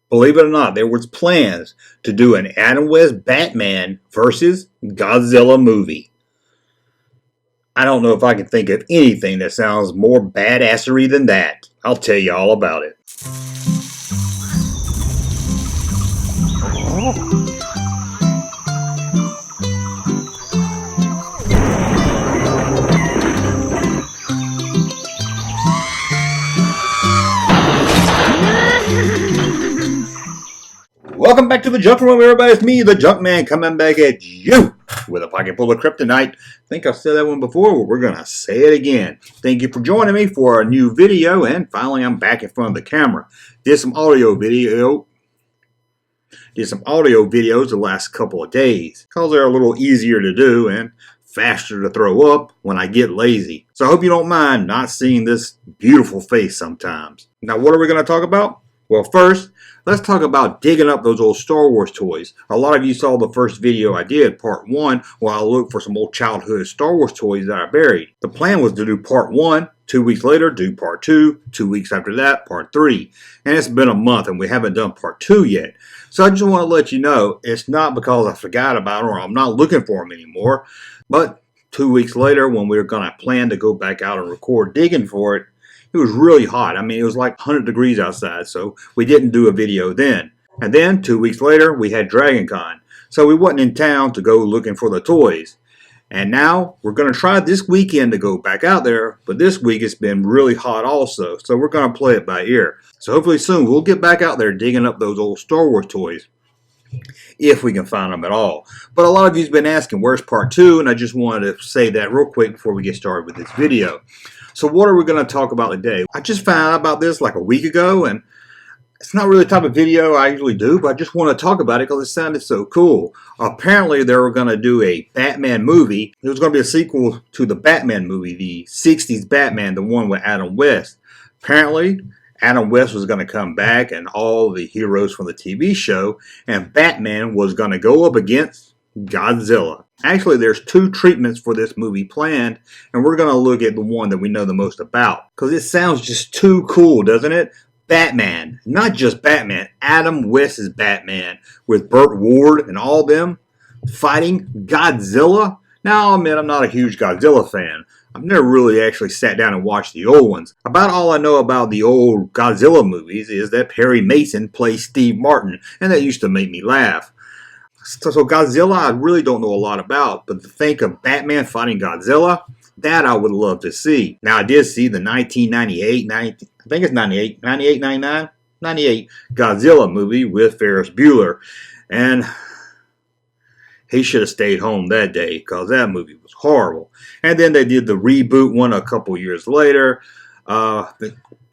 Believe it or not, there was plans to do an Adam West Batman versus Godzilla movie. I don't know if I can think of anything that sounds more badassery than that. I'll tell you all about it. Welcome back to the Junk Room, everybody. It's me, the Junkman, coming back at you with a pocket full of kryptonite. I think I've said that one before, but we're going to say it again. Thank you for joining me for a new video, and finally I'm back in front of the camera. Did some audio videos the last couple of days, because they're a little easier to do and faster to throw up when I get lazy. So I hope you don't mind not seeing this beautiful face sometimes. Now, what are we going to talk about? Well, first, let's talk about digging up those old Star Wars toys. A lot of you saw the first video I did, part 1, where I looked for some old childhood Star Wars toys that I buried. The plan was to do part 1, 2 weeks later, do part 2, 2 weeks after that, part 3. And it's been a month and we haven't done part 2 yet. So I just want to let you know, it's not because I forgot about them or I'm not looking for them anymore. But 2 weeks later, when we were going to plan to go back out and record digging for it, it was really hot. I mean, it was like 100 degrees outside, so we didn't do a video then. And then 2 weeks later, we had Dragon Con. So we wasn't in town to go looking for the toys. And now we're going to try this weekend to go back out there, but this week it's been really hot also, so we're going to play it by ear. So hopefully soon we'll get back out there digging up those old Star Wars toys, if we can find them at all. But a lot of you's been asking, where's part 2? And I just wanted to say that real quick before we get started with this video. So what are we going to talk about today? I just found out about this like a week ago, and it's not really the type of video I usually do, but I just want to talk about it because it sounded so cool. Apparently they were going to do a Batman movie. It was going to be a sequel to the Batman movie, the 60s Batman, the one with Adam West. Apparently Adam West was going to come back and all the heroes from the TV show, and Batman was going to go up against Godzilla. Actually, there's 2 treatments for this movie planned, and we're going to look at the one that we know the most about. Because it sounds just too cool, doesn't it? Batman. Not just Batman. Adam West's Batman with Burt Ward and all them fighting Godzilla. Now, I'll admit I'm not a huge Godzilla fan. I've never really actually sat down and watched the old ones. About all I know about the old Godzilla movies is that Perry Mason plays Steve Martin, and that used to make me laugh. So Godzilla, I really don't know a lot about, but to think of Batman fighting Godzilla, that I would love to see. Now, I did see the 98 Godzilla movie with Ferris Bueller, and he should have stayed home that day because that movie was horrible. And then they did the reboot one a couple years later from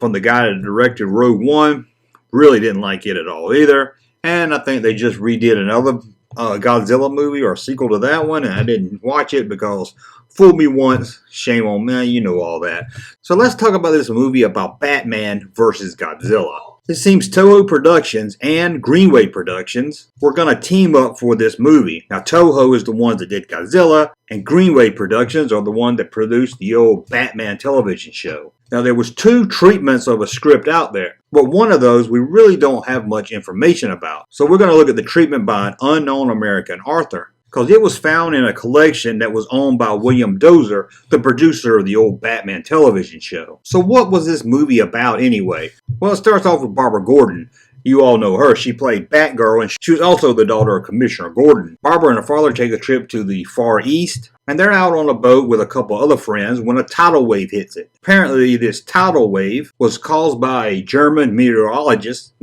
the guy that directed Rogue One. Really didn't like it at all either. And I think they just redid another Godzilla movie or a sequel to that one, and I didn't watch it because fool me once, shame on me, you know all that. So let's talk about this movie about Batman versus Godzilla. It seems Toho Productions and Greenway Productions were going to team up for this movie. Now, Toho is the ones that did Godzilla, and Greenway Productions are the one that produced the old Batman television show. Now, there was 2 treatments of a script out there, but one of those we really don't have much information about. So we're going to look at the treatment by an unknown American author, because it was found in a collection that was owned by William Dozer, the producer of the old Batman television show. So what was this movie about anyway? Well, it starts off with Barbara Gordon. You all know her. She played Batgirl, and she was also the daughter of Commissioner Gordon. Barbara and her father take a trip to the Far East, and they're out on a boat with a couple other friends when a tidal wave hits it. Apparently, this tidal wave was caused by a German meteorologist,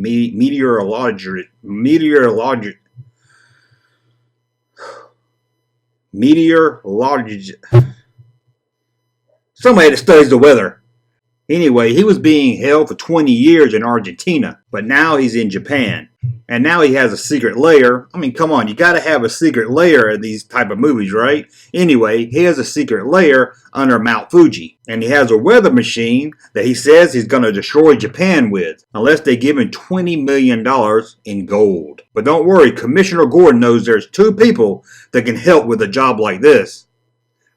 somebody that studies the weather. Anyway, he was being held for 20 years in Argentina, but now he's in Japan. And now he has a secret lair. I mean, come on, you gotta have a secret lair in these type of movies, right? Anyway, he has a secret lair under Mount Fuji. And he has a weather machine that he says he's gonna destroy Japan with, unless they give him $20 million in gold. But don't worry, Commissioner Gordon knows there's 2 people that can help with a job like this.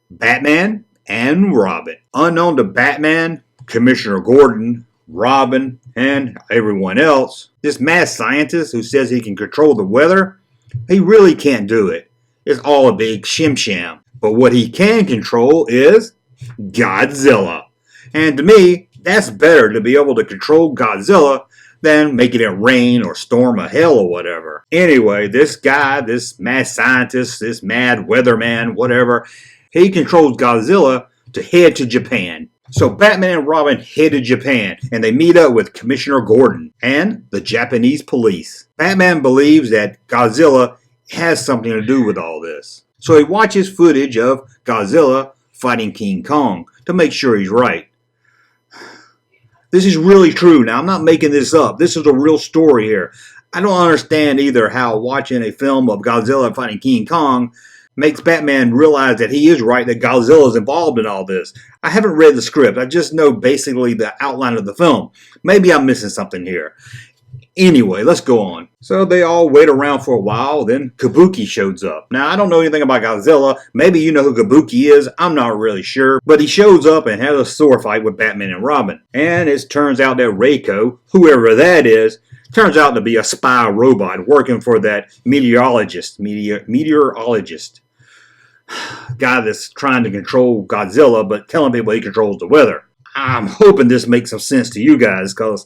Batman and Robin. Unknown to Batman, Commissioner Gordon Robin, and everyone else, this mad scientist who says he can control the weather, he really can't do it. It's all a big shim-sham. But what he can control is Godzilla. And to me, that's better to be able to control Godzilla than making it rain or storm or hell or whatever. Anyway, this guy, this mad scientist, this mad weatherman, whatever, he controls Godzilla to head to Japan. So Batman and Robin head to Japan and they meet up with Commissioner Gordon and the Japanese police. Batman believes that Godzilla has something to do with all this. So he watches footage of Godzilla fighting King Kong to make sure he's right. This is really true. Now, I'm not making this up. This is a real story here. I don't understand either how watching a film of Godzilla fighting King Kong makes Batman realize that he is right, that Godzilla is involved in all this. I haven't read the script. I just know basically the outline of the film. Maybe I'm missing something here. Anyway, let's go on. So they all wait around for a while, then Kabuki shows up. Now, I don't know anything about Godzilla. Maybe you know who Kabuki is. I'm not really sure. But he shows up and has a sword fight with Batman and Robin. And it turns out that Reiko, whoever that is, turns out to be a spy robot working for that meteorologist guy that's trying to control Godzilla, but telling people he controls the weather. I'm hoping this makes some sense to you guys, because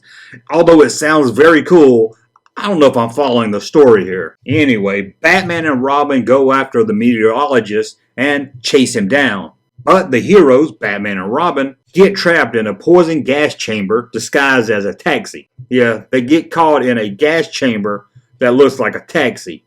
although it sounds very cool, I don't know if I'm following the story here. Anyway, Batman and Robin go after the meteorologist and chase him down. But the heroes, Batman and Robin, get trapped in a poison gas chamber disguised as a taxi. Yeah, they get caught in a gas chamber that looks like a taxi.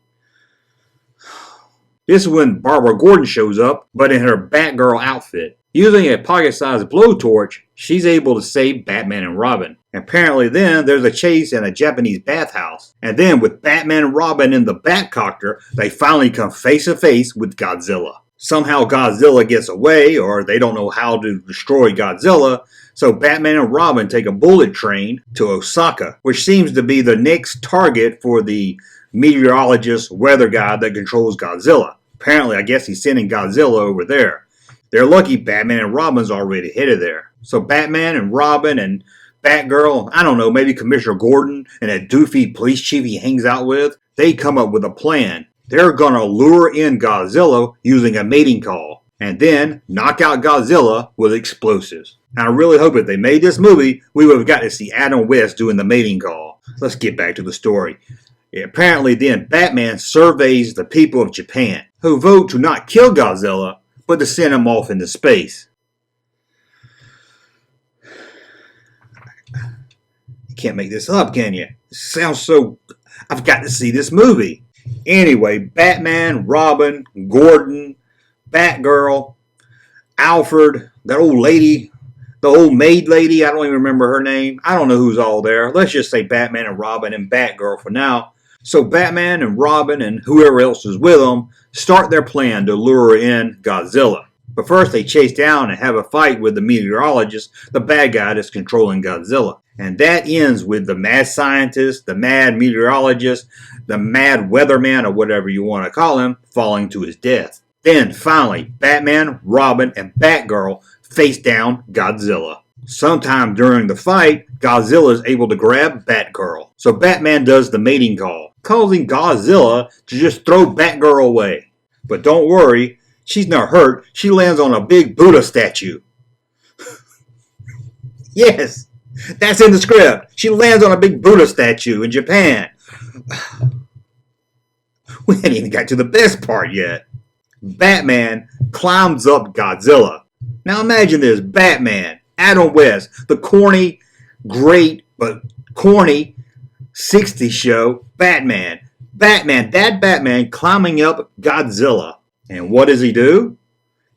This is when Barbara Gordon shows up, but in her Batgirl outfit. Using a pocket-sized blowtorch, she's able to save Batman and Robin. Apparently then, there's a chase in a Japanese bathhouse. And then, with Batman and Robin in the Batcopter, they finally come face-to-face with Godzilla. Somehow Godzilla gets away, or they don't know how to destroy Godzilla, so Batman and Robin take a bullet train to Osaka, which seems to be the next target for the meteorologist weather guy that controls Godzilla. Apparently, I guess he's sending Godzilla over there. They're lucky Batman and Robin's already headed there. So Batman and Robin and Batgirl, I don't know, maybe Commissioner Gordon and that doofy police chief he hangs out with, they come up with a plan. They're gonna lure in Godzilla using a mating call, and then knock out Godzilla with explosives. Now, I really hope if they made this movie, we would have got to see Adam West doing the mating call. Let's get back to the story. Apparently then, Batman surveys the people of Japan, who vote to not kill Godzilla, but to send him off into space. You can't make this up, can you? It sounds so... I've got to see this movie. Anyway, Batman, Robin, Gordon, Batgirl, Alfred, that old lady, the old maid lady, I don't even remember her name. I don't know who's all there. Let's just say Batman and Robin and Batgirl for now. So Batman and Robin and whoever else is with them start their plan to lure in Godzilla. But first they chase down and have a fight with the meteorologist, the bad guy that's controlling Godzilla. And that ends with the mad scientist, the mad meteorologist, the mad weatherman, or whatever you want to call him, falling to his death. Then finally, Batman, Robin, and Batgirl face down Godzilla. Sometime during the fight, Godzilla is able to grab Batgirl. So Batman does the mating call, causing Godzilla to just throw Batgirl away. But don't worry, she's not hurt. She lands on a big Buddha statue. Yes, that's in the script. She lands on a big Buddha statue in Japan. We haven't even got to the best part yet. Batman climbs up Godzilla. Now imagine this, Batman, Adam West, the corny, great, but corny 60s show, Batman. That Batman climbing up Godzilla. And what does he do?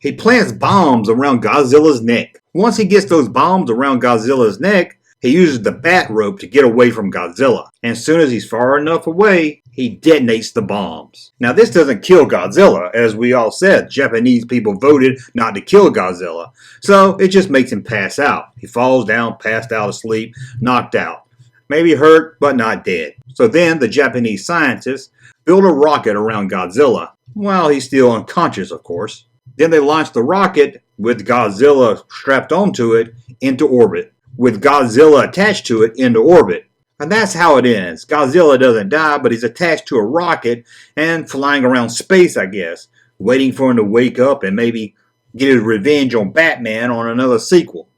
He plants bombs around Godzilla's neck. Once he gets those bombs around Godzilla's neck, he uses the bat rope to get away from Godzilla. And as soon as he's far enough away, he detonates the bombs. Now this doesn't kill Godzilla. As we all said, Japanese people voted not to kill Godzilla. So it just makes him pass out. He falls down, passed out asleep, knocked out. Maybe hurt, but not dead. So then the Japanese scientists build a rocket around Godzilla, while he's still unconscious, of course. Then they launch the rocket with Godzilla strapped onto it into orbit. with Godzilla attached to it into orbit. And that's how it ends. Godzilla doesn't die, but he's attached to a rocket and flying around space, I guess, waiting for him to wake up and maybe get his revenge on Batman on another sequel.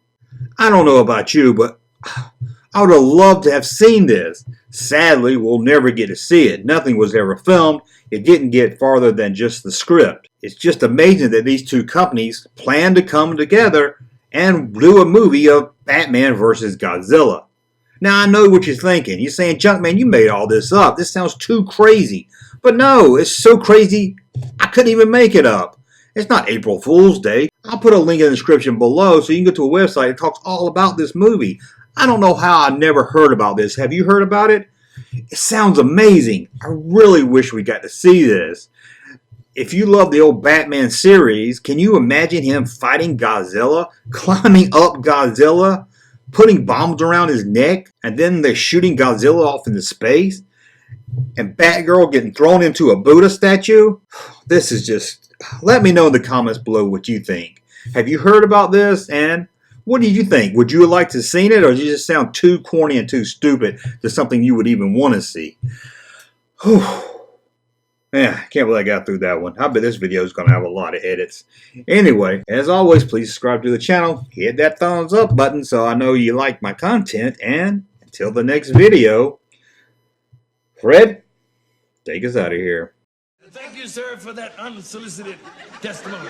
I don't know about you, but I would have loved to have seen this. Sadly, we'll never get to see it. Nothing was ever filmed. It didn't get farther than just the script. It's just amazing that these two companies plan to come together and do a movie of Batman versus Godzilla. Now, I know what you're thinking. You're saying, Junkman, you made all this up. This sounds too crazy. But no, it's so crazy, I couldn't even make it up. It's not April Fool's Day. I'll put a link in the description below so you can go to a website that talks all about this movie. I don't know how I never heard about this. Have you heard about it? It sounds amazing. I really wish we got to see this. If you love the old Batman series, can you imagine him fighting Godzilla, climbing up Godzilla, putting bombs around his neck, and then they're shooting Godzilla off into space, and Batgirl getting thrown into a Buddha statue? This is just... Let me know in the comments below what you think. Have you heard about this? And what did you think? Would you have liked to have seen it, or did it just sound too corny and too stupid to something you would even want to see? Whew. Yeah, I can't believe I got through that one. I bet this video is going to have a lot of edits. Anyway, as always, please subscribe to the channel. Hit that thumbs up button so I know you like my content. And until the next video, Fred, take us out of here. Thank you, sir, for that unsolicited testimony.